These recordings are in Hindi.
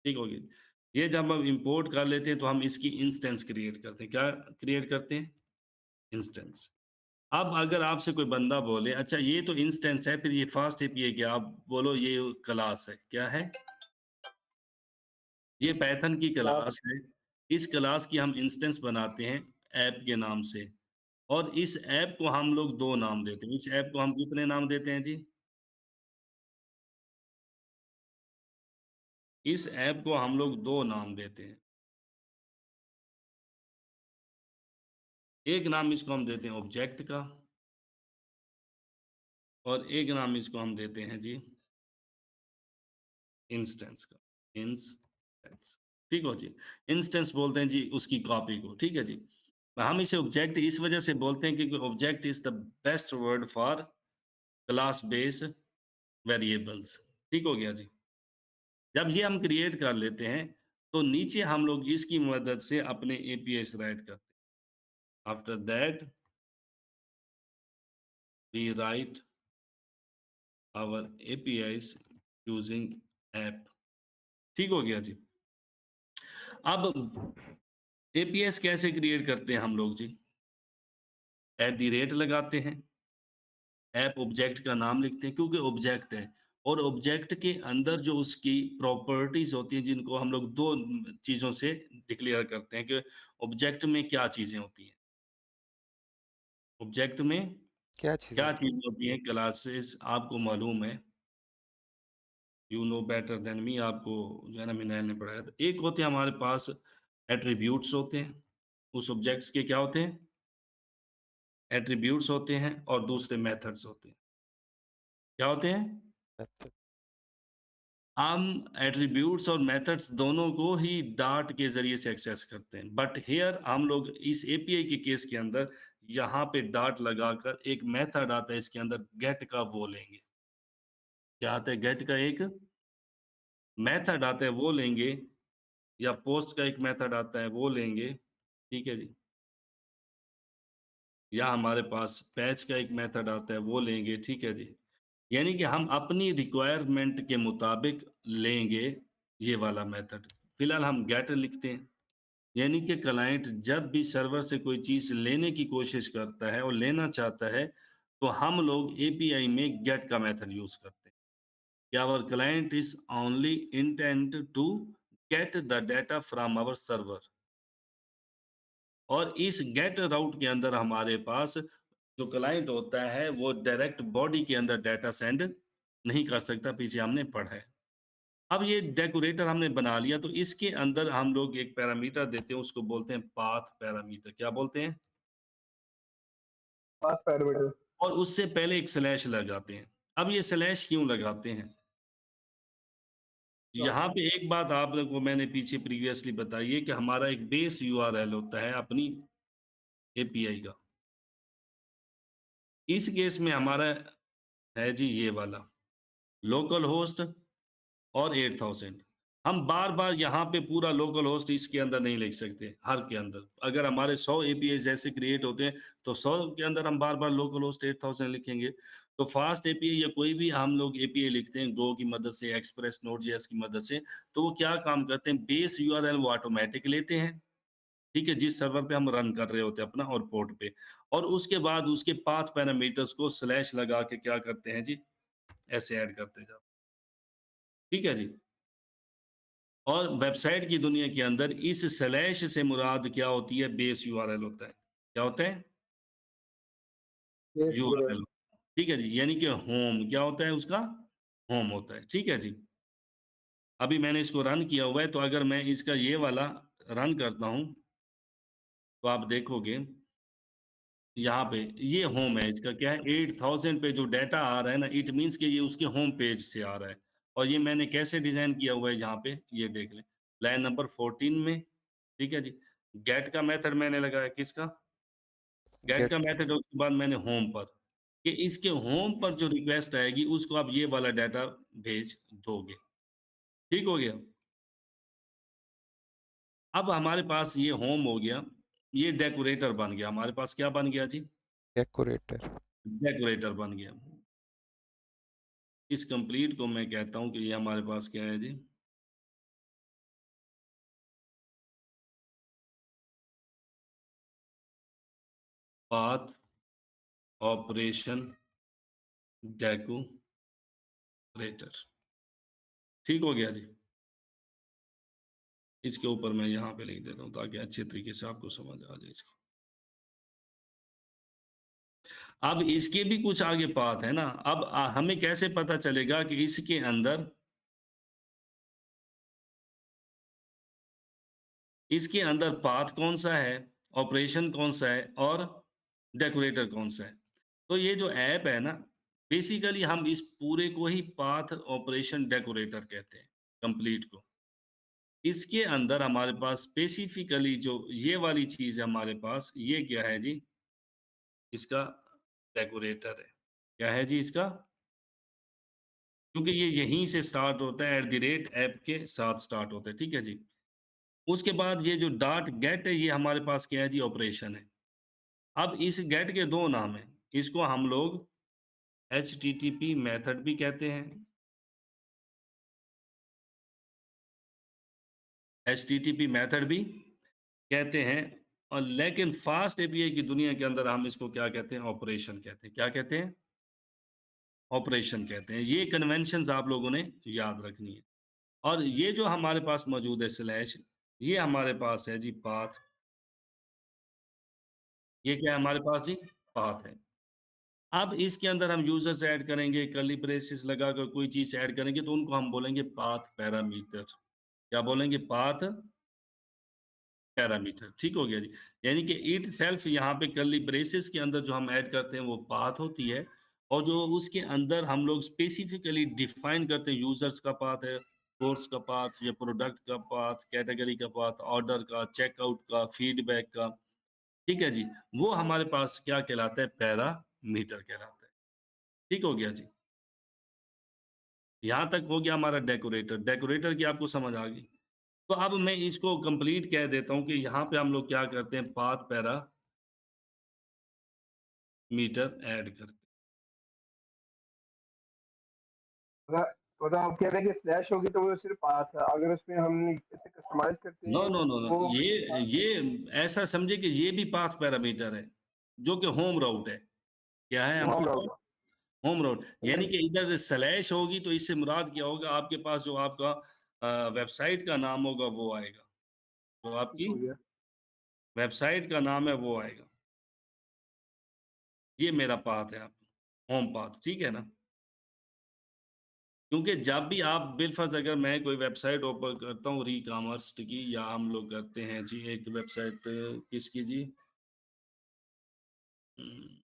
ठीक हो गई। ये जब हम इंपोर्ट कर लेते हैं तो हम इसकी इंस्टेंस क्रिएट करते हैं। क्या क्रिएट करते हैं? इंस्टेंस। अब अगर आपसे कोई बंदा बोले अच्छा ये तो इंस्टेंस है, फिर ये फास्ट एपीआई क्या? आप बोलो ये क्लास है। क्या है? ये पाइथन की क्लास क्लास है। इस क्लास की हम इंस्टेंस बनाते हैं ऐप के नाम से और इस ऐप को हम लोग 2 नाम देते हैं। इस ऐप को हम कितने नाम देते हैं जी? इस ऐप को हम लोग 2 नाम देते हैं। एक नाम इसको हम देते हैं ऑब्जेक्ट का और एक नाम इसको हम देते हैं जी इंस्टेंस का। इंस्टेंस। ठीक हो जी? इंस्टेंस बोलते हैं जी उसकी कॉपी को, ठीक है जी? हम इसे ऑब्जेक्ट इस वजह से बोलते हैं क्योंकि object is the best word for class base variables. ठीक हो गया जी? जब ये हम क्रिएट कर लेते हैं, तो नीचे हम लोग इसकी मदद से अपने एपीआईज़ राइट करते हैं। After that we write our APIs using app. ठीक हो गया जी? अब एपीआईज़ कैसे क्रिएट करते हैं हम लोग जी? एट द रेट लगाते हैं, ऐप ऑब्जेक्ट का नाम लिखते हैं क्योंकि ऑब्जेक्ट है और ऑब्जेक्ट के अंदर जो उसकी प्रॉपर्टीज़ होती हैं जिनको हम लोग 2 चीज़ों से डिक्लेयर करते हैं कि ऑब्जेक्ट में क्या चीज़ें होती हैं। ऑब्जेक्ट में क्या चीज़ें? क्या चीज़ें होती हैं, क्लासेस आपको मालूम है, you know better than me आपको जो है ना मिनाइल ने पढ़ाया था। एक होते हैं हमारे पास एट्रिब्यूट्स होते हैं, उस ऑब्जेक्ट्स के क्या होते हैं? एट्रिब्यूट्स होते हैं और दूसरे मेथड्स होते हैं। क्या होते हैं? मेथड। हम एट्रिब्यूट्स और मेथड्स दोनों को ही डार्ट के ज़रिए से एक्सेस करते हैं। बट हियर हम लोग इस एपीआई के केस के अंदर यहाँ पे डार्ट लगाकर एक मेथड आता है इसके अंदर गेट का वो लेंगे। क्या आता है? गेट का एक मेथड आता है वो लेंगे या पोस्ट का एक मेथड आता है वो लेंगे। ठीक है जी? या हमारे पास पैच का एक मेथड आता है वो लेंगे। ठीक है जी? यानी कि हम अपनी रिक्वायरमेंट के मुताबिक लेंगे ये वाला मेथड। फिलहाल हम गेट लिखते हैं। यानी कि क्लाइंट जब भी सर्वर से कोई चीज़ लेने की कोशिश करता है और लेना चाहता है, तो हम लोग एपीआई में गेट का मेथड यूज़ करते हैं। कि our client is only intend to get the data from our server और इस गेट राउट के अंदर हमारे पास जो क्लाइंट होता है, वो डायरेक्ट बॉडी के अंदर डाटा सेंड नहीं कर सकता, पीछे हमने पढ़ा है। अब ये डेकोरेटर हमने बना लिया, तो इसके अंदर हम लोग एक पैरामीटर देते हैं, उसको बोलते हैं पाथ पैरामीटर। क्या बोलते हैं? Path parameter. और उससे पहले एक स्लैश लगाते हैं। अब ये स्लैश क्यों लगाते हैं? यहाँ पे एक बात आप लोग को मैंने पीछे प्रीवियसली बताई है कि हमारा एक बेस यूआरएल होता है अपनी एपीआई का। इस केस में हमारा है जी ये वाला, लोकल होस्ट और 8000 हम बार-बार यहाँ पे पूरा लोकल होस्ट इसके अंदर नहीं लिख सकते, हर के अंदर। अगर हमारे 100 एपीआईज़ ऐसे क्रिएट होते हैं, तो 100 के अंदर हम बार-बार लोकल होस्ट 8000 लिखेंगे। तो फास्ट एपीआई या कोई भी हम लोग एपीआई लिखते हैं गो की मदद से, एक्सप्रेस, नोड.जेएस की मदद से, तो वो क्या काम करते हैं, बेस यूआरएल वो ऑटोमैटिक लेते हैं, ठीक है? जिस सर्वर पे हम रन कर रहे होते हैं अपना और पोर्ट पे और उसके बाद उसके पाथ पैरामीटर्स को स्लैश लगा के क्या करते हैं जी, ऐसे ऐड करते जाओ। ठीक है जी? और वेबसाइट की दुनिया के अंदर इस स्लैश से मुराद क्या होती है? बेस यूआरएल होता है। क्या होता है? Yes bro. यूआरएल। ठीक है जी? यानी कि होम क्या होता है उसका? होम होता है। ठीक है जी? अभी मैंने इसको रन किया हुआ है, तो अगर मैं इसका ये वाला रन करता हूँ, तो आप देखोगे यहाँ पे ये होम है इसका क्या है 8000 पे जो डाटा आ रहा है ना, इट मीन्स कि ये उसके होम पेज से आ रहा है। और ये मैंने कैसे डिज़ाइन किया हुआ है यहाँ पे, ये देख लें। लाइन नंबर 14 में, ठीक है जी? गेट का मेथड मैंने लगाया किसका? Gate gate. का मेथड है उसके बाद मैंने होम पर, कि इसके होम पर जो रिक्वेस्ट आएगी उसको आप ये वाला डाटा भेज दोगे। ठीक हो गया? अब हमारे पास ये होम हो गया, ये डेकोरेटर बन गया। हमारे पास क्या बन गया जी? डेकोरेटर। डेकोरेटर बन गया। इस कंप्लीट को मैं कहता हूँ कि ये हमारे पास क्या है जी? Path operation decorator. ठीक हो गया जी। इसके ऊपर मैं यहाँ पे लिख देता हूँ ताकि अच्छे तरीके से आपको समझ आ जाए इसकी। अब इसके भी कुछ आगे पाथ है ना, अब हमें कैसे पता चलेगा कि इसके अंदर पाथ कौन-सा है, ऑपरेशन कौन-सा है और डेकोरेटर कौन-सा है। तो ये जो ऐप है ना, बेसिकली हम इस पूरे को ही पाथ ऑपरेशन डेकोरेटर कहते हैं, कंप्लीट को। इसके अंदर हमारे पास स्पेसिफिकली जो ये वाली चीज़ है हमारे पास, ये क्या है जी? इसका डेकोरेटर है। क्या है जी इसका? क्योंकि ये यहीं से स्टार्ट होता है, एट द रेट ऐप के साथ स्टार्ट होता है, ठीक है जी? उसके बाद ये जो डॉट गेट है, ये हमारे पास क्या है जी? ऑपरेशन है। अब इस गेट के 2 नाम हैं। इसको हम लोग एचटीटीपी मेथड भी कहते हैं, एचटीटीपी मेथड भी कहते हैं और लेकिन फ़ास्ट एपीआई की दुनिया के अंदर हम इसको क्या कहते हैं? ऑपरेशन कहते हैं। क्या कहते हैं? ऑपरेशन कहते हैं। ये कन्वेंशंस आप लोगों ने याद रखनी है। और ये जो हमारे पास मौजूद है स्लैश, ये हमारे पास है जी पाथ। ये क्या है हमारे पास जी? पाथ है। अब इसके अंदर हम यूज़र्स ऐड करेंगे, कर्ली ब्रेसेस लगाकर कोई चीज़ ऐड करेंगे तो उनको हम बोलेंगे पाथ पैरामीटर। क्या बोलेंगे? पाथ पैरामीटर, ठीक हो गया जी। यानी कि इट सेल्फ यहाँ पे कर्ली ब्रेसेस के अंदर जो हम ऐड करते हैं वो पाथ होती है और जो उसके अंदर हम लोग स्पेसिफिकली डिफाइन करते हैं यूज़र्स का पाथ है, कोर्स का पाथ या प्रोडक्ट का पाथ, कैटेगरी का पाथ, ऑर्डर का, चेकआउट का, फीडबैक का, ठीक है जी। वो हमारे पास क्या कहलाता है? पैरामीटर कहलाता है। ठीक हो गया जी। यहाँ तक हो गया हमारा डेकोरेटर। डेकोरेटर की आपको समझ आ गई। तो अब मैं इसको कंप्लीट कह देता हूँ कि यहाँ पे हम लोग क्या करते हैं? पाथ पैरामीटर ऐड करते हैं। मतलब मतलब आप कह रहे हैं कि स्लैश होगी तो वो सिर्फ पाथ है, अगर उसमें हम इसे कस्टमाइज़ करते नो, हैं नो, नो, नो। वो ये ऐसा समझिए कि ये भी पाथ पैरामीटर है, जो कि होम राउट है। क्या है होम हमारे पास? राउटर। होम राउट। यानी मतलब कि इधर स्लैश होगी तो इससे मुराद क्या होगा? आपके पास जो आपका वेबसाइट का नाम होगा वो आएगा। जो ठीक आपकी हो गया। वेबसाइट का नाम है वो आएगा। ये मेरा पाथ है आप होम पाथ, ठीक है ना? क्योंकि जब भी आप बिलफ़र्ज़ अगर मैं कोई वेबसाइट ओपन करता हूँ ई-कॉमर्स की या हम लोग करते हैं जी एक वेबसाइट किसकी जी? उम,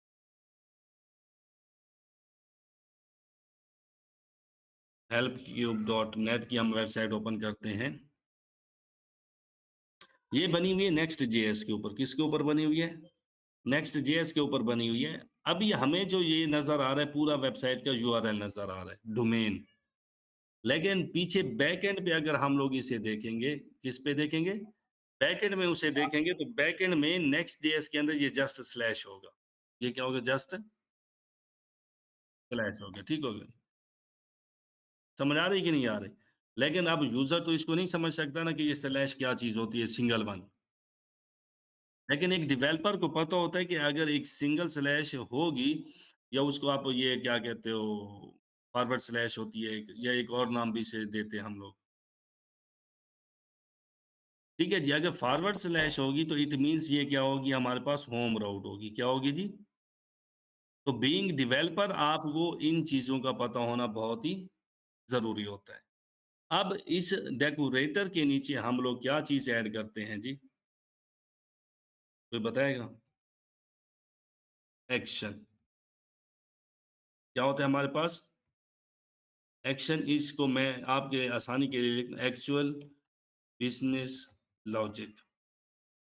helpcube.net की हम वेबसाइट ओपन करते हैं। ये बनी हुई है नेक्स्ट जेएस के ऊपर। किसके ऊपर बनी हुई है? नेक्स्ट जेएस के ऊपर बनी हुई है। अभी हमें जो ये नज़र आ रहा है पूरा वेबसाइट का यूआरएल नज़र आ रहा है, डोमेन। लेकिन पीछे बैकएंड पे अगर हम लोग इसे देखेंगे, किस पे देखेंगे? बैकएंड में उसे देखेंगे तो बैकएंड में नेक्स्ट जेएस के अंदर ये जस्ट स्लैश होगा। ये क्या होगा? जस्ट स्लैश हो गया, ठीक हो गया। समझ आ रही है कि नहीं आ रही? लेकिन अब यूज़र तो इसको नहीं समझ सकता ना कि ये स्लैश क्या चीज़ होती है, सिंगल वन। लेकिन एक डेवलपर को पता होता है कि अगर एक सिंगल स्लैश होगी या उसको आप ये क्या कहते हो, फॉरवर्ड स्लैश होती है एक या एक और नाम भी इसे देते हैं हम लोग। ठीक है जी, अगर फॉरवर्ड स्लैश होगी तो इट मीन्स ये क्या होगी हमारे पास होम राउट होगी। क्या होगी जी? तो बीइंग डेवलपर आपको इन चीज़ों का पता होना बहुत ही ज़रूरी होता है। अब इस डेकोरेटर के नीचे हम लोग क्या चीज़ ऐड करते हैं जी? कोई बताएगा? एक्शन। क्या होता है हमारे पास? एक्शन इसको मैं आपके आसानी के लिए लिख एक्चुअल बिज़नेस लॉजिक।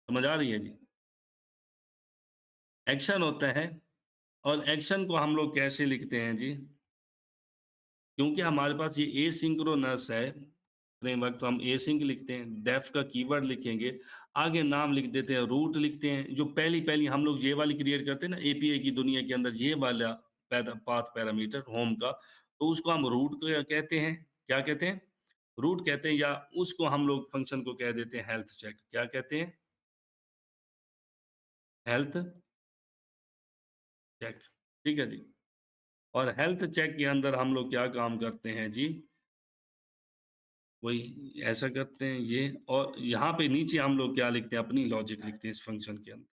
समझ आ रही है जी? एक्शन होता है और एक्शन को हम लोग कैसे लिखते हैं जी? क्योंकि हमारे पास ये एसिंक्रोनस है फ्रेमवर्क तो हम एसिंक लिखते हैं, डेफ का कीवर्ड लिखेंगे, आगे नाम लिख देते हैं, रूट लिखते हैं, जो पहली-पहली हम लोग ये वाली क्रिएट करते हैं ना एपीआई की दुनिया के अंदर ये वाला पाथ पैरामीटर होम का, तो उसको हम रूट क कहते हैं। क्या कहते हैं? रूट कहते हैं या उसको हम लोग फंक्शन को कह देते हैं हेल्थ चेक। क्या कहते हैं? हेल्थ चेक, ठीक है जी। और हेल्थ चेक के अंदर हम लोग क्या काम करते हैं जी? वही ऐसा करते हैं ये, और यहाँ पे नीचे हम लोग क्या लिखते हैं? अपनी लॉजिक लिखते हैं इस फ़ंक्शन के अंदर,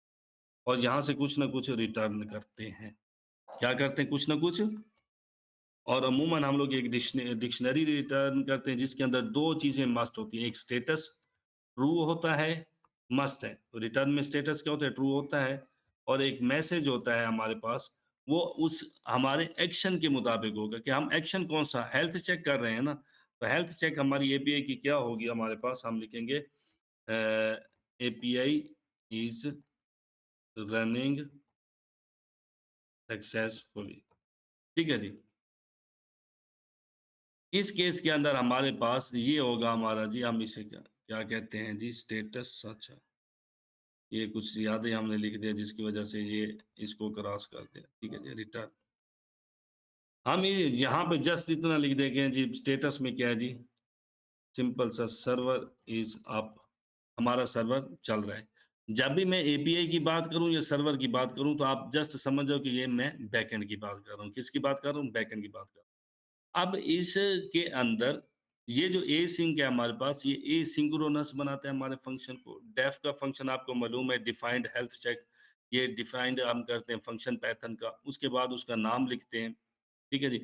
और यहाँ से कुछ ना कुछ रिटर्न करते हैं। क्या करते हैं? कुछ ना कुछ, और अमूमन हम लोग एक डिक्शनरी रिटर्न करते हैं जिसके अंदर 2 चीज़ें मस्ट होती हैं। एक स्टेटस ट्रू होता है, मस्ट है। तो रिटर्न में स्टेटस क्या होता है? ट्रू होता है, और एक मैसेज होता है हमारे पास, वो उस हमारे एक्शन के मुताबिक होगा कि हम एक्शन कौन-सा हेल्थ चेक कर रहे हैं ना, तो हेल्थ चेक हमारी एपीआई की क्या होगी हमारे पास? हम लिखेंगे एपीआई इज़ रनिंग सक्सेसफुली, ठीक है जी। इस केस के अंदर हमारे पास ये होगा हमारा जी, हम इसे क्या क्या कहते हैं जी? स्टेटस, अच्छा। ये कुछ ज़्यादा ही हमने लिख दिया जिसकी वजह से ये इसको क्रॉस कर दिया, ठीक है जी, रिटर्न। हम ये यहाँ पे जस्ट इतना लिख देंगे जी, स्टेटस में क्या है जी? सिंपल सा सर्वर इज़ अप, हमारा सर्वर चल रहा है। जब भी मैं एपीआई की बात करूँ या सर्वर की बात करूँ, तो आप जस्ट समझ जाओ कि ये मैं बैकएंड की बात कर रहा हूँ। किसकी बात कर रहा हूँ? बैकएंड की बात कर रहा हूँ। अब इसके अंदर ये जो एसिंक है हमारे पास, ये एसिंक्रोनस बनाता है हमारे फंक्शन को। डेफ का फंक्शन आपको मालूम है, डिफाइंड हेल्थ चेक, ये डिफाइंड हम करते हैं फंक्शन पाइथन का, उसके बाद उसका नाम लिखते हैं, ठीक है जी।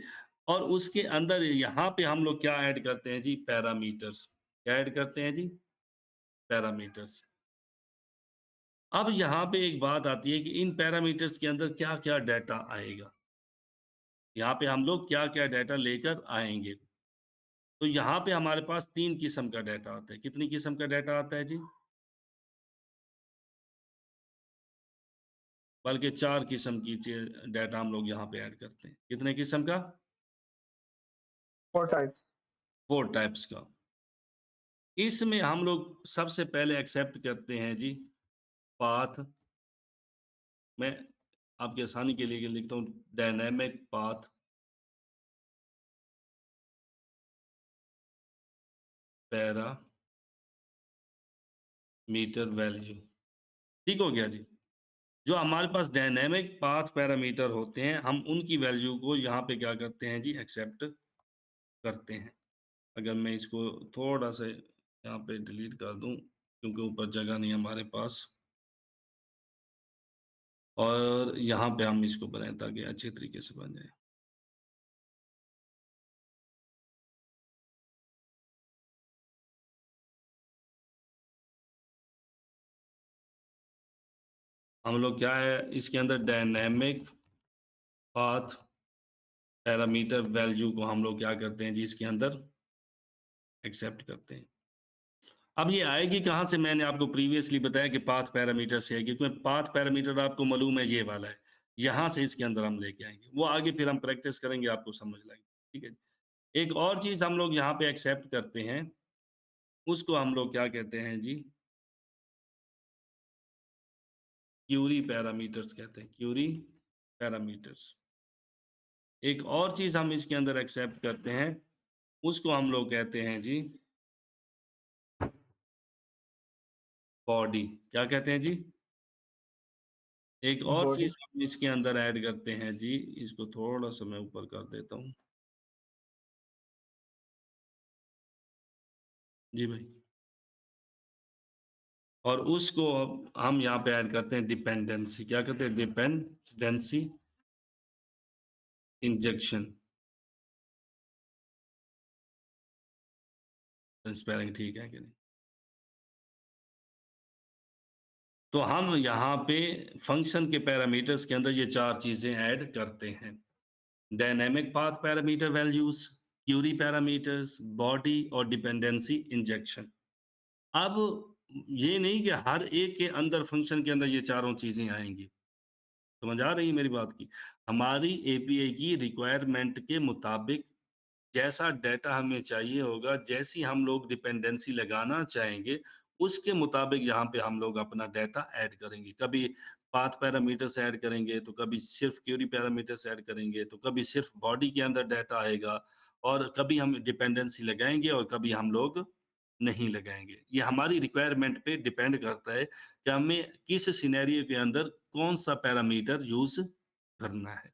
और उसके अंदर यहाँ पे हम लोग क्या ऐड करते हैं जी? पैरामीटर्स। क्या ऐड करते हैं जी? पैरामीटर्स। अब यहाँ पे एक बात आती है कि इन पैरामीटर्स के अंदर क्या-क्या डाटा आएगा? यहाँ पे हम लोग क्या-क्या डाटा लेकर आएँगे? तो यहाँ पे हमारे पास 3 किस्म का डाटा आता है। कितनी किस्म का डाटा आता है जी? बल्कि 4 किस्म की डाटा हम लोग यहाँ पे ऐड करते हैं। कितने किस्म का? 4 टाइप्स। 4 टाइप्स का। इसमें हम लोग सबसे पहले एक्सेप्ट करते हैं जी पाथ। मैं आपकी आसानी के लिए लिखता हूँ डायनामिक पाथ पैरामीटर वैल्यू। ठीक हो गया जी? जो हमारे पास डायनामिक पाथ पैरामीटर होते हैं, हम उनकी वैल्यू को यहाँ पे क्या करते हैं जी? एक्सेप्ट करते हैं। अगर मैं इसको थोड़ा-सा यहाँ पे डिलीट कर दूँ, क्योंकि ऊपर जगह नहीं है हमारे पास, और यहाँ पे हम इसको बनाएँ ताकि अच्छे तरीके से बन जाए। हम लोग क्या है इसके अंदर डायनामिक पाथ पैरामीटर वैल्यू को हम लोग क्या करते हैं जी? इसके अंदर एक्सेप्ट करते हैं। अब ये आएगी कहाँ से? मैंने आपको प्रीवियसली बताया कि पाथ पैरामीटर से आएगी, क्योंकि पाथ पैरामीटर आपको मालूम है ये वाला है। यहाँ से इसके अंदर हम लेके आएँगे। वो आगे फिर हम प्रैक्टिस करेंगे, आपको समझ लगेगी। ठीक है? एक और चीज़ हम लोग यहाँ पे एक्सेप्ट करते हैं, उसको हम लोग क्या कहते हैं जी? क्यूरी पैरामीटर्स कहते हैं, क्यूरी पैरामीटर्स। एक और चीज़ हम इसके अंदर एक्सेप्ट करते हैं, उसको हम लोग कहते हैं जी बॉडी। क्या कहते हैं जी? एक और बॉडी। चीज़ हम इसके अंदर ऐड करते हैं जी, इसको थोड़ा-सा मैं ऊपर कर देता हूँ। जी भाई। और उसको अब हम यहाँ पे ऐड करते हैं डिपेंडेंसी। क्या कहते हैं? Dependency injection. स्पेलिंग ठीक है कि नहीं? तो हम यहाँ पे फंक्शन के पैरामीटर्स के अंदर ये 4 चीज़ें ऐड करते हैं। Dynamic path parameter values, query parameters, body और डिपेंडेंसी इंजेक्शन। अब ये नहीं कि हर एक के अंदर फंक्शन के अंदर ये चारों चीज़ें आएँगी। समझ आ रही है मेरी बात की? हमारी एपीआई की रिक्वायरमेंट के मुताबिक जैसा डेटा हमें चाहिए होगा, जैसी हम लोग डिपेंडेंसी लगाना चाहेंगे, उसके मुताबिक यहाँ पे हम लोग अपना डेटा ऐड करेंगे। कभी पाथ पैरामीटर्स ऐड करेंगे, तो कभी सिर्फ़ क्वेरी पैरामीटर्स ऐड करेंगे, तो कभी सिर्फ़ बॉडी के अंदर डेटा आएगा, और कभी हम डिपेंडेंसी लगाएँगे और कभी हम लोग नहीं लगाएँगे। ये हमारी रिक्वायरमेंट पे डिपेंड करता है कि हमें किस सिनेरियो के अंदर कौन-सा पैरामीटर यूज़ करना है।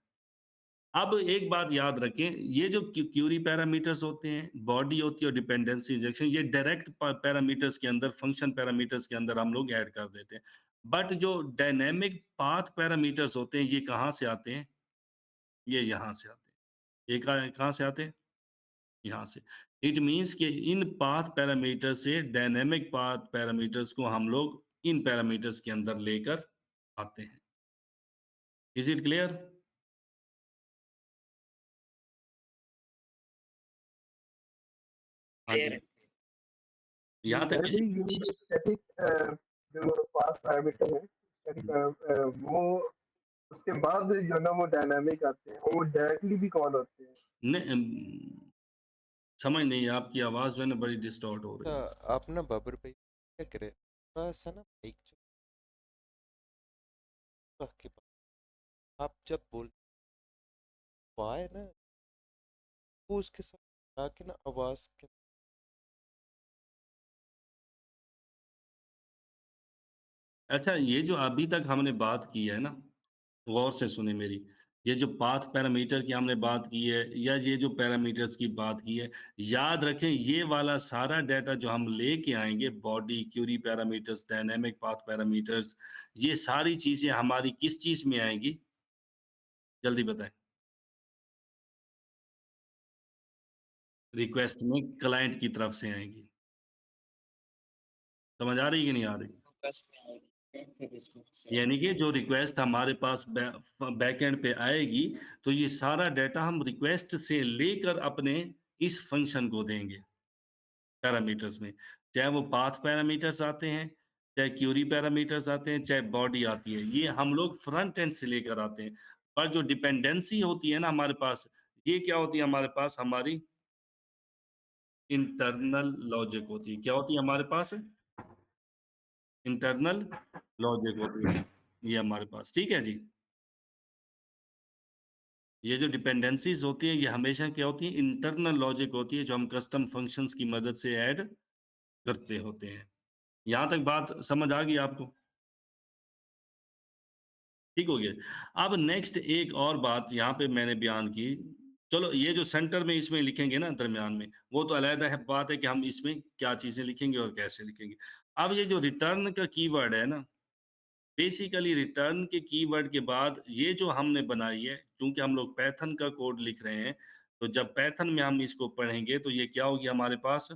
अब एक बात याद रखें, ये जो क्यूरी पैरामीटर्स होते हैं, बॉडी होती है और डिपेंडेंसी इंजेक्शन, ये डायरेक्ट पैरामीटर्स के अंदर, फंक्शन पैरामीटर्स के अंदर हम लोग ऐड कर देते हैं। बट जो डायनामिक पाथ पैरामीटर्स होते हैं, ये कहाँ से आते हैं? ये यहाँ से आते हैं। ये कहाँ से आते हैं? यहाँ से। इट मीन्स कि इन पाथ पैरामीटर से डायनामिक पाथ पैरामीटर्स को हम लोग इन पैरामीटर्स के अंदर लेकर आते हैं। Is it clear? हाँ क्लियर जी। है। यहाँ तक मैं किसी भी यूनिट स्टैटिक जो पाथ पैरामीटर है स्टैटिक वो उसके बाद जो ना वो डायनामिक आते हैं और वो डायरेक्टली भी कॉल होते हैं। समझ नहीं, आपकी आवाज़ जो है ना बड़ी डिस्टॉर्ट हो रही है। आप ना बाबर भाई क्या करें, थोड़ा सा ना माइक के पास आप जब बोल पाए ना, वो उसके साथ आके ना आवाज के अच्छा, ये जो अभी तक हमने बात की है ना, गौर से सुने मेरी। ये जो पाथ पैरामीटर की हमने बात की है या ये जो पैरामीटर्स की बात की है, याद रखें ये वाला सारा डेटा जो हम लेके आएँगे, body, query parameters, dynamic path parameters, ये सारी चीज़ें हमारी किस चीज़ में आएँगी? जल्दी बताएँ। रिक्वेस्ट में क्लाइंट की तरफ से आएँगी। समझ आ रही है कि नहीं आ रही? बस में आएगी, फिर इसमें से यानी कि जो रिक्वेस्ट हमारे पास बैकएंड पे आएगी, तो ये सारा डेटा हम रिक्वेस्ट से लेकर अपने इस फंक्शन को देंगे, पैरामीटर्स में। चाहे वो पाथ पैरामीटर्स आते हैं, चाहे क्यूरी पैरामीटर्स आते हैं, चाहे बॉडी आती है, ये हम लोग फ्रंट एंड से लेकर आते हैं। पर जो डिपेंडेंसी होती है ना हमारे पास, ये क्या होती है हमारे पास? हमारी इंटरनल लॉजिक होती है। क्या होती है हमारे पास? इंटरनल लॉजिक होती है, ये हमारे पास। ठीक है जी? ये जो डिपेंडेंसीज़ होती हैं, ये हमेशा क्या होती हैं? इंटरनल लॉजिक होती है, जो हम कस्टम फंक्शंस की मदद से ऐड करते होते हैं। यहाँ तक बात समझ आ गई आपको? ठीक हो गया। अब नेक्स्ट एक और बात यहाँ पे मैंने बयान की, चलो ये जो सेंटर में इसमें लिखेंगे ना दरमियान में, वो तो अलहदा है बात है कि हम इसमें क्या चीज़ें लिखेंगे और कैसे लिखेंगे। अब ये जो रिटर्न का कीवर्ड है ना, बेसिकली रिटर्न के कीवर्ड के बाद ये जो हमने बनाई है, चूँकि हम लोग पाइथन का कोड लिख रहे हैं, तो जब पाइथन में हम इसको पढ़ेंगे तो ये क्या होगी हमारे पास?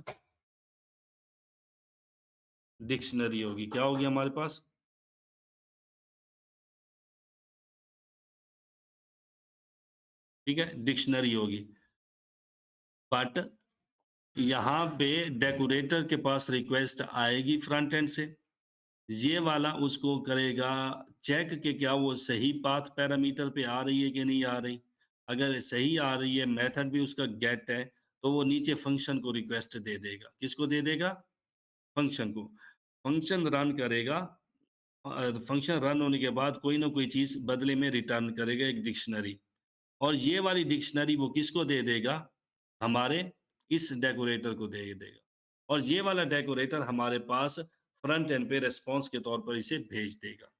डिक्शनरी होगी। क्या होगी हमारे पास? ठीक है, डिक्शनरी होगी। बट यहाँ पे डेकोरेटर के पास रिक्वेस्ट आएगी फ्रंट एंड से, ये वाला उसको करेगा चेक कि क्या वो सही पाथ पैरामीटर पे आ रही है कि नहीं आ रही। अगर सही आ रही है, मेथड भी उसका गेट है, तो वो नीचे फंक्शन को रिक्वेस्ट दे देगा। किसको दे देगा? फंक्शन को। फंक्शन रन करेगा, फंक्शन रन होने के बाद कोई ना कोई चीज़ बदले में रिटर्न करेगा, एक डिक्शनरी। और ये वाली डिक्शनरी वो किसको दे देगा? हमारे इस डेकोरेटर को दे देगा। और ये वाला डेकोरेटर हमारे पास फ्रंट एंड पे रिस्पॉन्स के तौर पर इसे भेज देगा।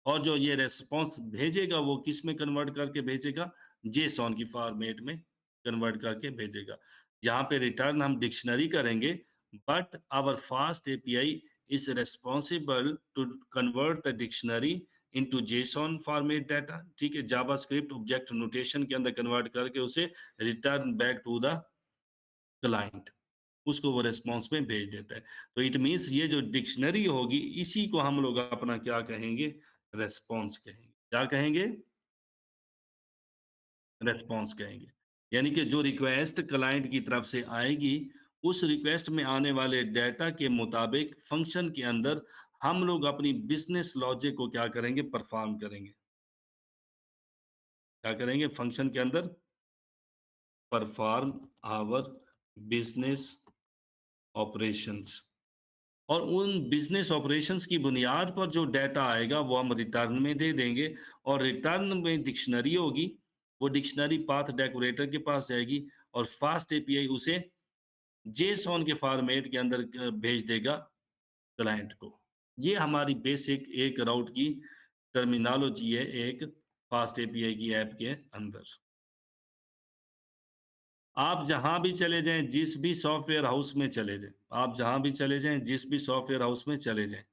और जो ये रिस्पॉन्स भेजेगा वो किस में कन्वर्ट करके भेजेगा? जेसॉन की फॉर्मेट में कन्वर्ट करके भेजेगा। यहाँ पे रिटर्न हम डिक्शनरी करेंगे, but our FastAPI is responsible to convert the dictionary into JSON format data. ठीक है? जावास्क्रिप्ट ऑब्जेक्ट नोटेशन के अंदर कन्वर्ट करके उसे return back to the client, उसको वो रिस्पॉन्स में भेज देता है। तो इट मीन्स ये जो डिक्शनरी होगी, इसी को हम लोग अपना क्या कहेंगे? रिस्पॉन्स कहेंगे। क्या कहेंगे? रिस्पॉन्स कहेंगे। यानी कि जो रिक्वेस्ट क्लाइंट की तरफ से आएगी, उस रिक्वेस्ट में आने वाले डेटा के मुताबिक फंक्शन के अंदर हम लोग अपनी बिज़नेस लॉजिक को क्या करेंगे? परफ़ॉर्म करेंगे। क्या करेंगे? फंक्शन के अंदर परफ़ॉर्म आवर बिज़नेस ऑपरेशंस। और उन बिज़नेस ऑपरेशंस की बुनियाद पर जो डेटा आएगा वो हम रिटर्न में दे देंगे, और रिटर्न में डिक्शनरी होगी, वो डिक्शनरी पाथ डेकोरेटर के पास जाएगी और फास्ट एपीआई उसे जेसॉन के फॉर्मेट के अंदर भेज देगा क्लाइंट को। ये हमारी बेसिक एक राउट की टर्मिनोलॉजी है, एक फास्ट एपीआई की ऐप के अंदर। आप जहाँ भी चले जाएँ, जिस भी सॉफ्टवेयर हाउस में चले जाएँ, आप जहाँ भी चले जाएँ, जिस भी सॉफ्टवेयर हाउस में चले जाएँ,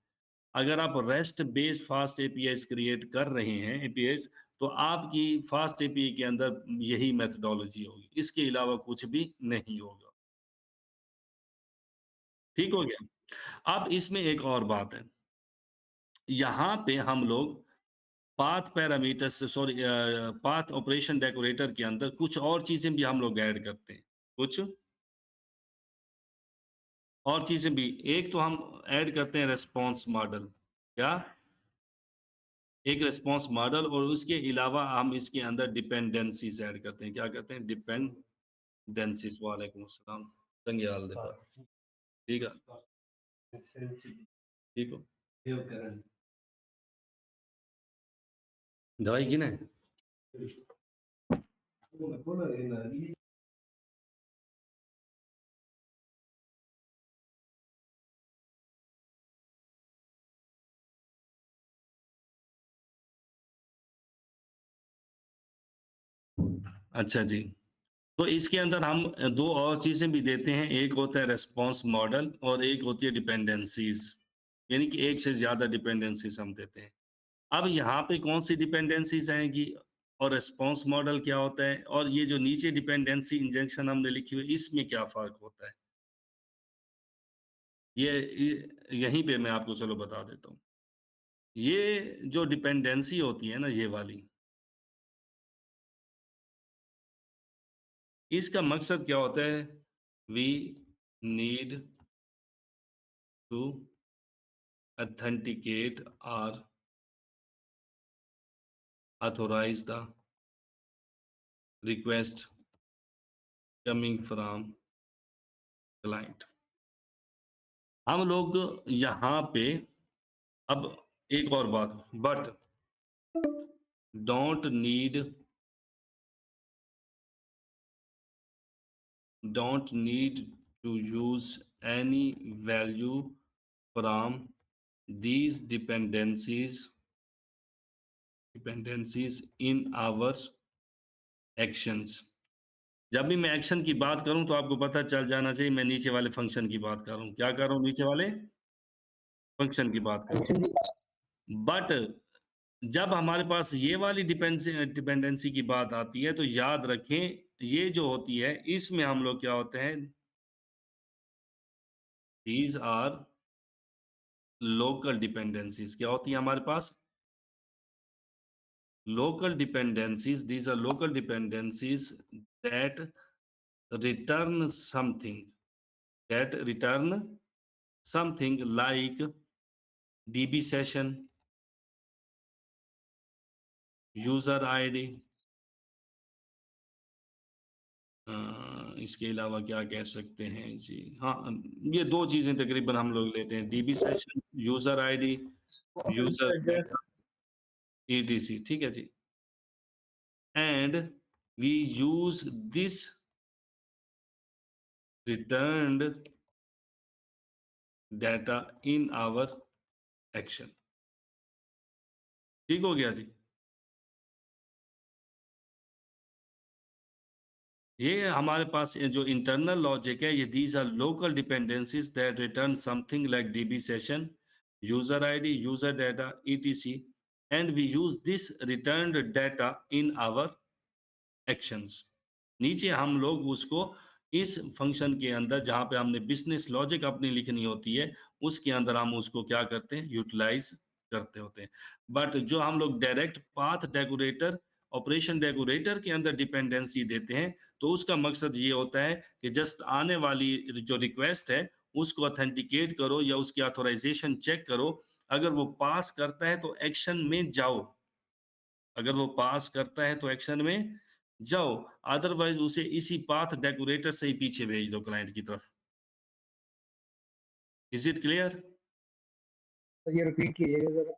अगर आप rest based fast APIs create कर रहे हैं एपीआईज़, तो आपकी फास्ट एपीआई के अंदर यही मेथोडोलॉजी होगी, इसके अलावा कुछ भी नहीं होगा। ठीक हो गया? अब इसमें एक और बात है, यहाँ पे हम लोग path parameters sorry path operation decorator के अंदर कुछ और चीज़ें भी हम लोग ऐड करते हैं। कुछ और चीज़ें भी, एक तो हम ऐड करते हैं रिस्पॉन्स मॉडल। क्या? एक रिस्पॉन्स मॉडल और उसके अलावा हम इसके अंदर डिपेंडेंसीज़ ऐड करते हैं। क्या करते हैं? डिपेंडेंसीज़। वालेकुम अस्सलाम। संज्ञाल देखो। ठीक है? ठीक हो? दवाई की ना? अच्छा जी। तो इसके अंदर हम 2 और चीज़ें भी देते हैं, एक होता है रिस्पॉन्स मॉडल और एक होती है डिपेंडेंसीज़, यानी कि एक से ज़्यादा डिपेंडेंसीज़ हम देते हैं। अब यहाँ पे कौन-सी डिपेंडेंसीज़ आएँगी और रिस्पॉन्स मॉडल क्या होता है और ये जो नीचे डिपेंडेंसी इंजेक्शन हमने लिखी हुई है, इसमें क्या फ़र्क होता है? यहीं पे मैं आपको चलो बता देता हूँ। ये जो डिपेंडेंसी होती है ना ये वाली, इसका मकसद क्या होता है? वी नीड टू ऑथेंटिकेट और authorise the request coming from client. हम लोग यहाँ पे अब एक और बात, but don't need to use any value from these dependencies in our actions। जब भी मैं एक्शन की बात करूं तो आपको पता चल जाना चाहिए मैं नीचे वाले फंक्शन की बात कर रहा हूं। क्या कर रहा हूं? नीचे वाले फंक्शन की बात कर रहा हूं। बट जब हमारे पास ये वाली डिपेंडेंसी की बात आती है तो याद रखें ये जो होती है इसमें हम लोग क्या होते हैं, दीज आर लोकल डिपेंडेंसीज। क्या होती है हमारे पास? Local dependencies. These are local dependencies that return something return something like db session, user id। इसके अलावा क्या कह सकते हैं जी? हाँ, ये 2 चीज़ें तकरीबन हम लोग लेते हैं, DB session, user ID, user data, etc. ठीक है जी। And we use this returned data in our action. ठीक हो गया जी। ये हमारे पास ये जो इंटरनल लॉजिक है, ये these are local dependencies that return something like DB session, user ID, user data, etc, and we use this returned data in our actions. नीचे हम लोग उसको इस फंक्शन के अंदर जहाँ पे हमने बिज़नेस लॉजिक अपनी लिखनी होती है, उसके अंदर हम उसको क्या करते हैं? यूटिलाइज़ करते होते हैं। बट जो हम लोग direct path decorator, operation decorator के अंदर डिपेंडेंसी देते हैं, तो उसका मकसद ये होता है कि जस्ट आने वाली जो रिक्वेस्ट है, उसको ऑथेंटिकेट करो या उसकी ऑथराइज़ेशन चेक करो। अगर वो पास करता है तो एक्शन में जाओ। अगर वो पास करता है तो एक्शन में जाओ, अदरवाइज़ उसे इसी पाथ डेकोरेटर से ही पीछे भेज दो क्लाइंट की तरफ। Is it clear? तो ये रिपीट कीजिएगा जरा।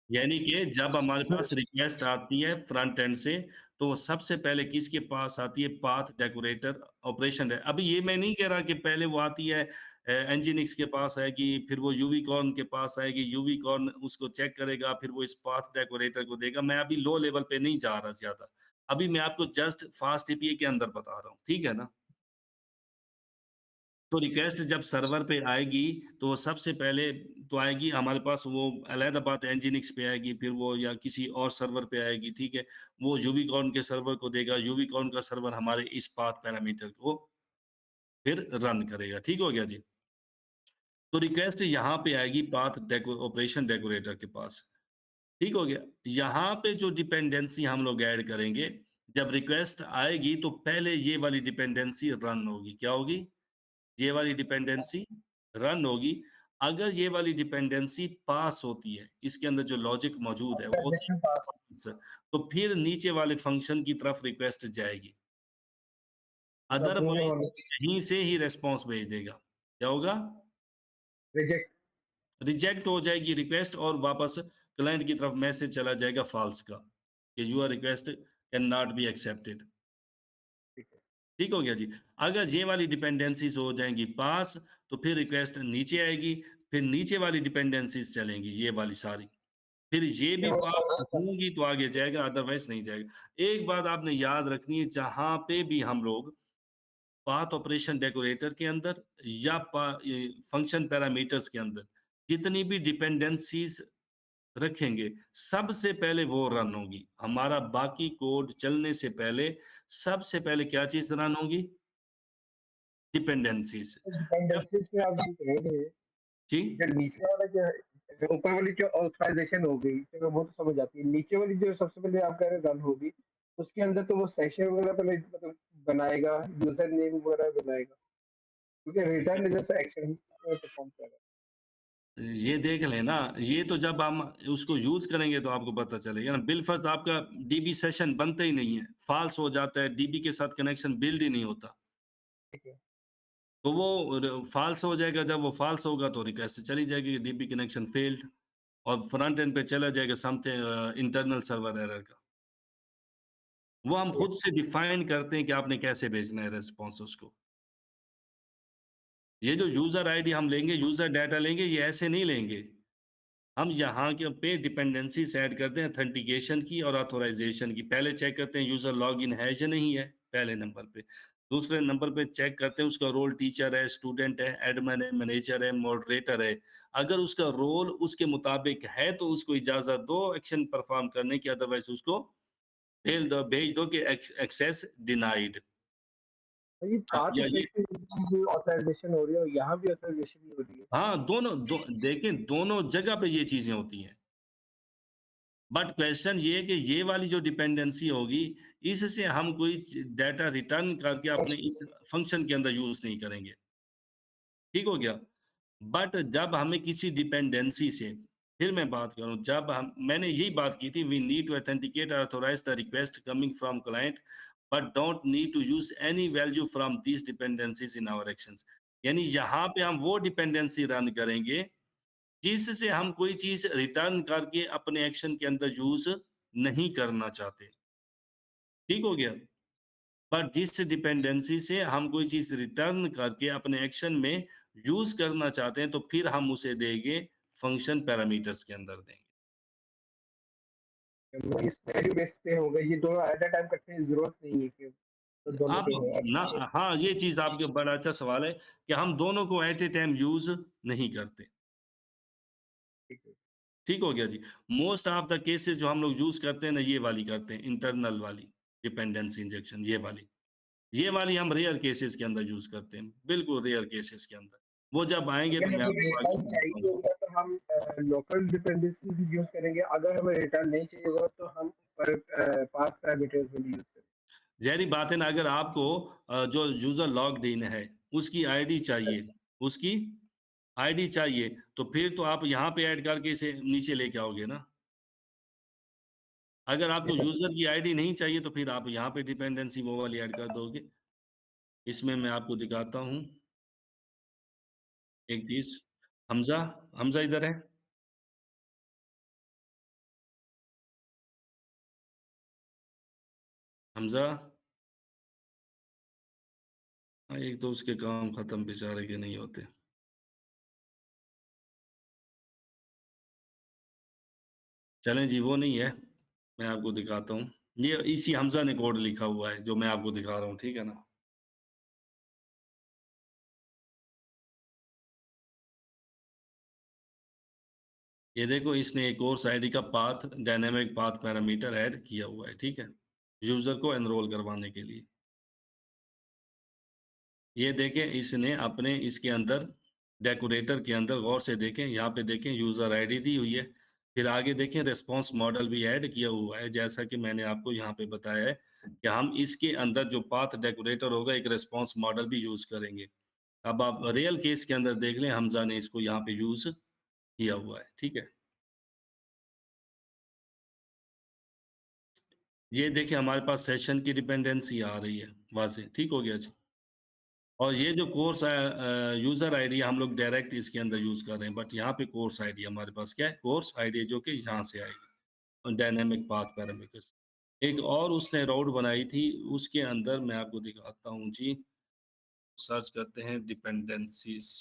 यानी कि जब हमारे पास रिक्वेस्ट आती है फ्रंट एंड से, तो वो सबसे पहले किसके पास आती है? पाथ डेकोरेटर ऑपरेशन है। अभी ये मैं नहीं कह रहा कि पहले वो आती है एनजीनिक्स के पास आएगी, फिर वो यूवीकॉर्न के पास आएगी, यूवीकॉर्न उसको चेक करेगा, फिर वो इस पाथ डेकोरेटर को देगा। मैं अभी लो लेवल पे नहीं जा रहा ज़्यादा। अभी मैं आपको जस्ट फास्ट एपीआई के अंदर बता रहा हूँ, ठीक है ना? तो रिक्वेस्ट जब सर्वर पे आएगी, तो सबसे पहले तो आएगी हमारे पास, वो अलहदा बात है, एनजीनिक्स पे आएगी, फिर वो या किसी और सर्वर पे आएगी, ठीक है? वो यूवीकॉर्न के सर्वर को देगा, यूवीकॉर्न का सर्वर हमारे इस पाथ पैरामीटर को फिर रन करेगा, ठीक हो गया जी? तो रिक्वेस्ट यहाँ पे आएगी पाथ ऑपरेशन डेकोरेटर के पास, ठीक हो गया? यहाँ पे जो डिपेंडेंसी हम लोग ऐड करेंगे, जब रिक्वेस्ट आएगी तो पहले ये वाली डिपेंडेंसी रन होगी, क्या होगी? ये वाली डिपेंडेंसी रन होगी। अगर ये वाली डिपेंडेंसी पास होती है, इसके अंदर जो लॉजिक मौजूद है वो होता है कंडीशन पास पास, तो फिर नीचे वाले फंक्शन की तरफ रिक्वेस्ट जाएगी। अप्रूवल अदरवाइज़ होने यहीं से ही रिस्पॉन्स भेज देगा। क्या होगा? रिजेक्ट रिजेक्ट हो जाएगी रिक्वेस्ट और वापस क्लाइंट की तरफ मैसेज चला जाएगा फ़ॉल्स का, कि your request can not be accepted. ठीक है। ठीक हो गया जी। अगर ये वाली डिपेंडेंसीज़ हो जाएँगी पास, तो फिर रिक्वेस्ट नीचे आएगी, फिर नीचे वाली डिपेंडेंसीज़ चलेंगी, ये वाली सारी। फिर ये ये भी वो पास होंगी तो आगे जाएगा, अदरवाइज़ नहीं जाएगा। एक बात आपने याद रखनी है, जहाँ पे भी हम लोग पाथ ऑपरेशन डेकोरेटर के अंदर या फंक्शन पैरामीटर्स के अंदर जितनी भी डिपेंडेंसीज़ रखेंगे, सबसे पहले वो रन होगी। हमारा बाकी कोड चलने से पहले सबसे पहले क्या चीज़ रन होगी? डिपेंडेंसीज़। जब डिपेंडेंसीज में आप जो कह रहे हैं, जी? जो नीचे वाला जो है, जो ऊपर वाली जो ऑथराइजेशन हो गई, चलो वो तो समझ आती है। नीचे वाली जो सबसे पहले आप कह रहे हैं रन होगी, उसके अंदर तो वो सेशन वगैरह पहले मतलब बनाएगा, यूजर नेम वगैरह बनाएगा, क्योंकि रिटर्न जैसा एक्शन परफॉर्म कर रहा ये देख लें ना, ये तो जब हम उसको यूज़ करेंगे तो आपको पता चलेगा ना। बिलफ़र्ज़ आपका डीबी सेशन बनता ही नहीं है, फ़ॉल्स हो जाता है, डीबी के साथ कनेक्शन बिल्ड ही नहीं होता। है। ठीक है। तो वो फ़ॉल्स हो जाएगा, जब वो फ़ॉल्स होगा तो रिक्वेस्ट चली जाएगी डीबी कनेक्शन फ़ेल्ड, और फ्रंट एंड पे चला जाएगा समथिंग इंटरनल सर्वर एरर का। वो हम खुद से डिफ़ाइन करते हैं कि आपने कैसे भेजना है रिस्पॉन्स उसको। ये जो यूज़र आईडी हम लेंगे, यूज़र डाटा लेंगे, ये ऐसे नहीं लेंगे। हम यहाँ के पे डिपेंडेंसीज़ ऐड करते हैं ऑथेंटिकेशन की और ऑथराइज़ेशन की। पहले चेक करते हैं यूज़र लॉगिन है या नहीं है, पहले नंबर पे। दूसरे नंबर पे चेक करते हैं उसका रोल टीचर है, स्टूडेंट है, एडमिन है, मैनेजर है, मॉडरेटर है। अगर उसका रोल उसके मुताबिक है तो उसको इजाज़त दो एक्शन परफ़ॉर्म करने की, अदरवाइज़ उसको भेज दो कि एक्सेस डिनाइड। तो ये पाथ या ये इफेक्टिव जो ऑथराइजेशन हो रही है, और यहाँ भी ऑथराइजेशन ही हो रही है। हाँ, देखें दोनों जगह पे ये चीज़ें होती हैं। बट क्वेश्चन ये है कि ये वाली जो डिपेंडेंसी होगी, इससे हम कोई डाटा रिटर्न करके अपने इस फंक्शन के अंदर यूज़ नहीं करेंगे। ठीक हो गया? बट जब हमें किसी डिपेंडेंसी से, फिर मैं बात करूँ, जब हम मैंने यही बात की थी, वी नीड टू ऑथेंटिकेट और authorise the request coming from client, but don't need to use any value from these dependencies in our actions. यानी यहाँ पे हम वो डिपेंडेंसी रन करेंगे जिससे हम कोई चीज़ रिटर्न करके अपने एक्शन के अंदर यूज़ नहीं करना चाहते। ठीक हो गया? पर जिस डिपेंडेंसी से हम कोई चीज़ रिटर्न करके अपने एक्शन में यूज़ करना चाहते हैं, तो फिर हम उसे देंगे फंक्शन पैरामीटर्स के अंदर देंगे। वो इस वैल्यू बेस पे होगा, ये दोनों एट अ टाइम करने की जरूरत नहीं है कि तो दोनों आप पे हो ना अच्छा। हाँ, ये चीज़ आपके बड़ा अच्छा सवाल है कि हम दोनों को एट अ टाइम यूज़ नहीं करते। ठीक है। ठीक हो गया जी। मोस्ट ऑफ द केसेज़ जो हम लोग यूज़ करते हैं ना, ये वाली करते हैं, इंटरनल वाली डिपेंडेंसी इंजेक्शन, ये वाली। ये वाली हम रेयर केसेस के अंदर यूज़ करते हैं, बिल्कुल रेयर केसेस के अंदर। वो जब आएँगे तो अगर मैं हमें आपको आगे रिटर्न चाहिए बताऊँगा। होगा तो हम लोकल डिपेंडेंसी भी यूज करेंगे, अगर हमें रिटर्न नहीं चाहिए होगा तो हम पाथ पैरामीटर्स भी यूज करेंगे। ज़ाहिर-सी बात है ना, अगर आपको जो यूज़र लॉग्ड इन है, उसकी आईडी चाहिए, उसकी आईडी चाहिए, तो फिर तो आप यहाँ पे ऐड करके इसे नीचे लेके आओगे ना। अगर आपको यूज़र की आईडी नहीं चाहिए, तो फिर आप यहाँ पे डिपेंडेंसी वो वाली ऐड कर दोगे। इसमें मैं आपको दिखाता हूँ, एक चीज़। हमज़ा, हमज़ा इधर है? हमज़ा? हाँ, एक तो उसके काम खत्म बेचारे के नहीं होते। चलें जी, वो नहीं है, मैं आपको दिखाता हूँ। ये इसी हमज़ा ने कोड लिखा हुआ है, जो मैं आपको दिखा रहा हूँ, ठीक है ना? ये देखो इसने एक कोर्स आईडी का path dynamic path parameter add किया हुआ है, ठीक है? यूज़र को एनरोल करवाने के लिए। ये देखें इसने अपने इसके अंदर डेकोरेटर के अंदर गौर से देखें, यहाँ पे देखें यूज़र आईडी दी हुई है। फिर आगे देखें रिस्पॉन्स मॉडल भी ऐड किया हुआ है, जैसा कि मैंने आपको यहाँ पे बताया है कि हम इसके अंदर जो पाथ डेकोरेटर होगा, एक रिस्पॉन्स मॉडल भी यूज़ करेंगे। अब आप रियल केस के अंदर देख लें, हमज़ा ने इसको यहाँ पे यूज़ किया हुआ है, ठीक है? ये देखिए हमारे पास सेशन की डिपेंडेंसी आ रही है वहाँ से, ठीक हो गया जी। और ये जो कोर्स यूज़र आईडी हम लोग डायरेक्ट इसके अंदर यूज़ कर रहे हैं, बट यहाँ पे कोर्स आईडी हमारे पास क्या है? कोर्स आईडी जो कि यहाँ से आएगी और डायनामिक पाथ पैरामीटर्स। एक और उसने राउट बनाई थी, उसके अंदर मैं आपको दिखाता हूँ जी, सर्च करते हैं डिपेंडेंसीज़।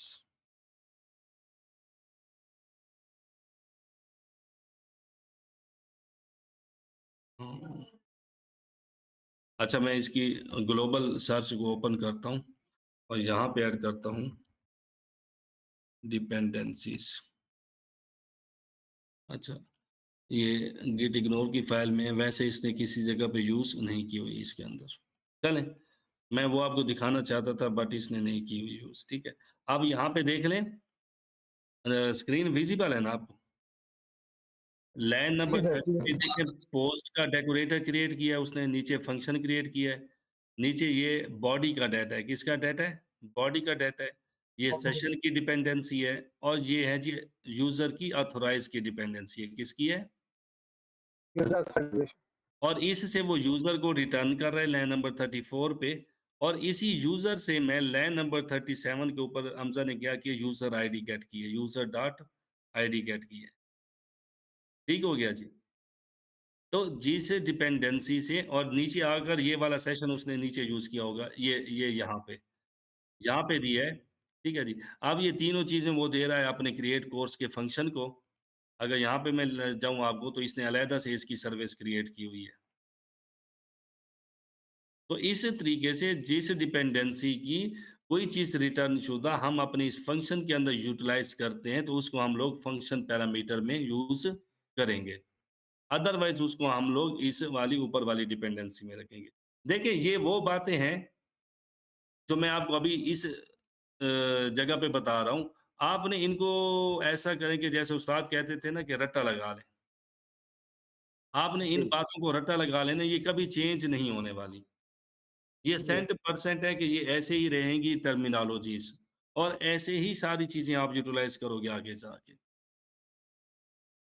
हुँ, अच्छा मैं इसकी ग्लोबल सर्च को ओपन करता हूँ और यहाँ पे ऐड करता हूँ डिपेंडेंसीज़। अच्छा, ये गिट इग्नोर की फ़ाइल में है, वैसे इसने किसी जगह पे यूज़ नहीं की हुई है इसके अंदर। चलें, मैं वो आपको दिखाना चाहता था बट इसने नहीं की हुई यूज़, ठीक है। अब यहाँ पे देख लें स्क्रीन विज़िबल है ना आपको? लैन जी नंबर सर, 30 पे देखें पोस्ट का डेकोरेटर क्रिएट किया है उसने, नीचे फंक्शन क्रिएट किया है। नीचे ये बॉडी का डाटा है, किसका डाटा है? बॉडी का डाटा है। ये सेशन की डिपेंडेंसी है और ये है जी यूज़र की ऑथराइज़ की डिपेंडेंसी है, किसकी है? User service. और इससे वो यूज़र को रिटर्न कर रहा है लैन नंबर 34 पे और इसी यूज़र से मैं लैन नंबर 37 के ऊपर हमज़ा ने क्या किया यूज़र आईडी गेट की है, यूज़र डॉट आईडी गेट की है। ठीक हो गया जी। तो जिस डिपेंडेंसी से और नीचे आकर ये वाला सेशन उसने नीचे यूज़ किया होगा, ये यहाँ पे दिया है, ठीक है जी। अब ये तीनों चीज़ें वो दे रहा है अपने क्रिएट कोर्स के फंक्शन को। अगर यहाँ पे मैं ल जाऊँ आपको तो इसने अलग से इसकी सर्विस क्रिएट की हुई है। तो इस तरीके से जिस डिपेंडेंसी की कोई चीज़ रिटर्न शुदा हम अपने इस फंक्शन के अंदर यूटिलाइज़ करते हैं, तो उसको हम लोग फंक्शन पैरामीटर में यूज़ करेंगे। अदरवाइज़ उसको हम लोग इस वाली ऊपर वाली डिपेंडेंसी में रखेंगे। देखिए, ये वो बातें हैं जो मैं आपको अभी इस जगह पे बता रहा हूँ। आपने इनको ऐसा करें कि जैसे उस्ताद कहते थे ना कि रट्टा लगा लें। आपने इन जी, बातों को रट्टा लगा लेना, ये कभी चेंज नहीं होने वाली। ये जी। 100% है कि ये ऐसे ही रहेंगी टर्मिनोलॉजीज़ और ऐसे ही सारी चीज़ें आप यूटिलाइज़ करोगे आगे जाके।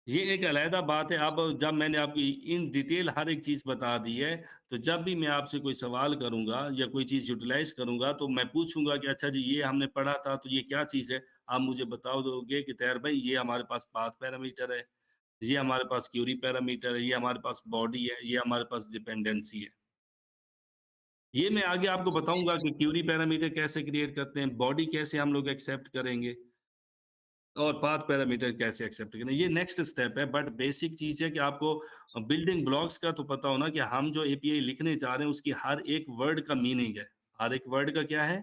ये एक अलहदा बात है, अब जब मैंने आपको इन डिटेल हर एक चीज़ बता दी है, तो जब भी मैं आपसे कोई सवाल करूँगा या कोई चीज़ यूटिलाइज़ करूँगा, तो मैं पूछूँगा कि अच्छा जी ये हमने पढ़ा था, तो ये क्या चीज़ है? आप मुझे बता दोगे कि तैयार भाई ये हमारे पास पाथ पैरामीटर है, ये हमारे पास क्यूरी पैरामीटर है, ये हमारे पास बॉडी है, ये हमारे पास डिपेंडेंसी है। ये मैं आगे आपको बताऊँगा कि क्यूरी पैरामीटर कैसे क्रिएट करते हैं, बॉडी कैसे हम लोग एक्सेप्ट करेंगे और पाथ पैरामीटर कैसे एक्सेप्ट करें। ये नेक्स्ट स्टेप है बट बेसिक चीज़ है कि आपको बिल्डिंग ब्लॉक्स का तो पता हो ना कि हम जो एपीआई लिखने जा रहे हैं उसकी हर एक वर्ड का मीनिंग है। हर एक वर्ड का क्या है?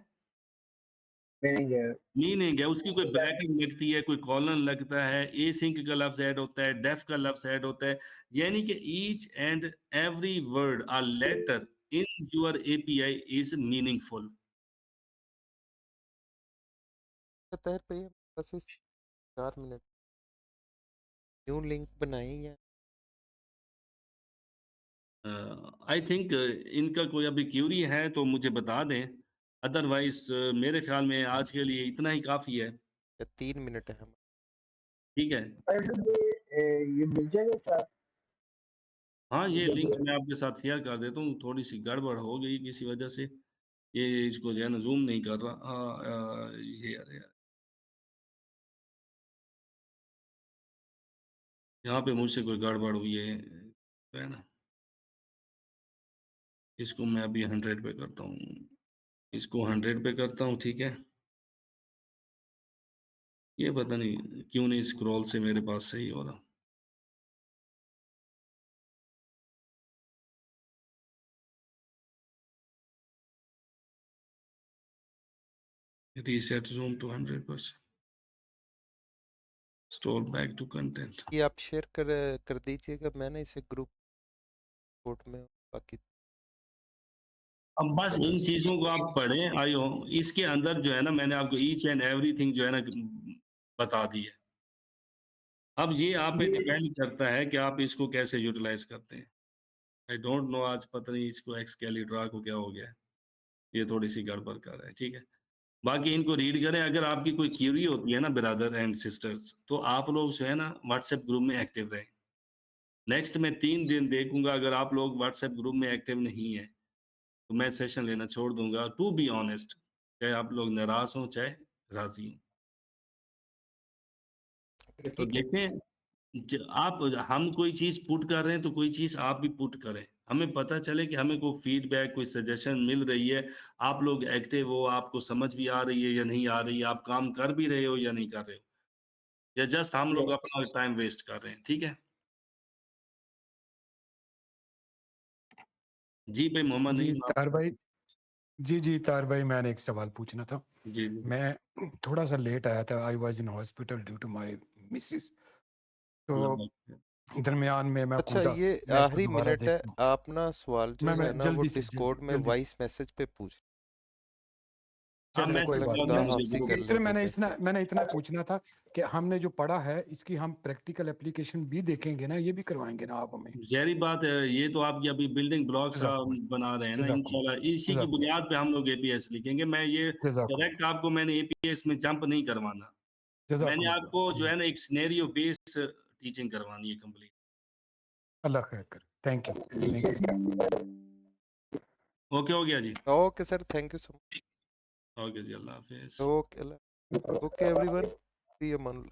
मीनिंग है। मीनिंग है। उसकी कोई ब्रैकेट लगती है, कोई कॉलन लगता है, एसिंक का लफ्ज़ ऐड होता है, डेफ का लफ्ज़ ऐड होता है। यानी कि ईच एंड एवरी वर्ड और letter in your API is meaningful. तहर पे बस इस 4 मिनट न्यू लिंक बनाए या आई थिंक इनका कोई अभी क्यूरी है तो मुझे बता दें, अदरवाइज़ मेरे ख़्याल में आज के लिए इतना ही काफ़ी है, 3 मिनट है हम। ठीक है? अगर ये मिल जाएगा क्या? हाँ, ये जब लिंक मैं आपके साथ शेयर कर देता हूँ, थोड़ी-सी गड़बड़ हो गई किसी वजह से, ये इसको जो है ना ज़ूम नहीं कर रहा। ये अरे यार! यहाँ पे मुझसे कोई गड़बड़ हुई है, जो है ना, इसको मैं अभी 100 पे करता हूँ, इसको 100 पे करता हूँ, ठीक है? ये पता नहीं क्यों नहीं स्क्रॉल से मेरे पास सही हो रहा। Reset zoom to 100%, store back to content. ये आप शेयर कर दीजिएगा, मैंने इसे ग्रुप कोड में बाकी अब बस इन चीज़ों को आप पढ़ें। इसके अंदर जो है ना, मैंने आपको ईच एंड एवरीथिंग जो है ना बता दी है। अब ये आप पे डिपेंड करता है कि आप इसको कैसे यूटिलाइज़ करते हैं। आई डोंट नो, आज पता नहीं इसको एक्सकेलिड्रा को क्या हो गया है। ये थोड़ी-सी गड़बड़ कर रहा है, ठीक है? बाकी इनको रीड करें। अगर आपकी कोई क्वेरी होती है ना ब्रदर एंड सिस्टर्स, तो आप लोग जो है ना व्हाट्सएप ग्रुप में एक्टिव रहें। नेक्स्ट मैं 3 दिन देखूँगा, अगर आप लोग व्हाट्सएप ग्रुप में एक्टिव नहीं हैं, तो मैं सेशन लेना छोड़ दूँगा। टू बी ऑनेस्ट, चाहे आप लोग नाराज़ हों, चाहे राज़ी हों। तो ठीक है। देखें, आप हम कोई चीज़ पुट कर रहे हैं, तो कोई चीज़ आप भी पुट करें। हमें पता चले कि हमें कोई फीडबैक, कोई सजेशन मिल रही है, आप लोग एक्टिव हो, आपको समझ भी आ रही है या नहीं आ रही है, आप काम कर भी रहे हो या नहीं कर रहे हो, या जस्ट हम लोग अपना टाइम वेस्ट कर रहे हैं, ठीक है? जी भाई मोहम्मद जी, नईम, आप तार भाई जी, तार भाई, मैंने एक सवाल पूछना था। जी, जी। मैं थोड़ा-सा लेट आया था, I was in hospital due to my missus, Allah तो माफ़ दरमियान में मैं अच्छा, कूदा, ये मैं इसको आखिरी दोबारा मिनट है, देखता हूँ। आप ना सवाल जो है मैं ना वो जल्दी से डिस्कॉर्ड में जल्दी से वॉइस मैसेज पे पूछ, हाँ, चलें, मेरे को कोई मैसेज बात कर लगता नहीं। है दें मुझे हाफसी ग्रुप कर में। सिर्फ़ लोगे फिर। मैंने इतना पूछना था कि हमने जो पढ़ा है, इसकी हम प्रैक्टिकल एप्लीकेशन भी देखेंगे ना, ये भी करवाएँगे ना आप हमें? ज़ाहिर बात है, ये तो आपकी अभी बिल्डिंग ब्लॉक्स जज़ाकल्लाह, बना रहे हैं ना, जज़ाकल्लाह, इंशाल्लाह इसी की जज़ाकल्लाह, बुनियाद पे हम लोग एपीएस लिखेंगे। मैं ये जज़ाकल्लाह, डायरेक्ट आपको मैंने एपीएस में जंप नहीं करवाना। मैंने जज़ाकुमुल्लाह, आपको जो है ना जज़ाक एक सिनेरियो बेस्ड टीचिंग करवानी है कंप्लीट। अल्लाह खैर करे। Thank you sir. ओके हो गया जी? Okay sir, thank you so okay जी, अल्लाह हाफ़िज़। मच। ओके एवरीवन, बी अमन।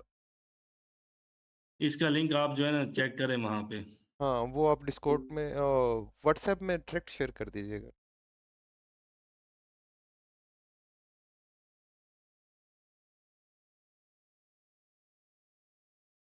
इसका लिंक आप जो है ना चेक करें वहाँ पे। हाँ, वो आप डिस्कॉर्ड में व्हाट्सएप में डायरेक्ट शेयर कर दीजिएगा।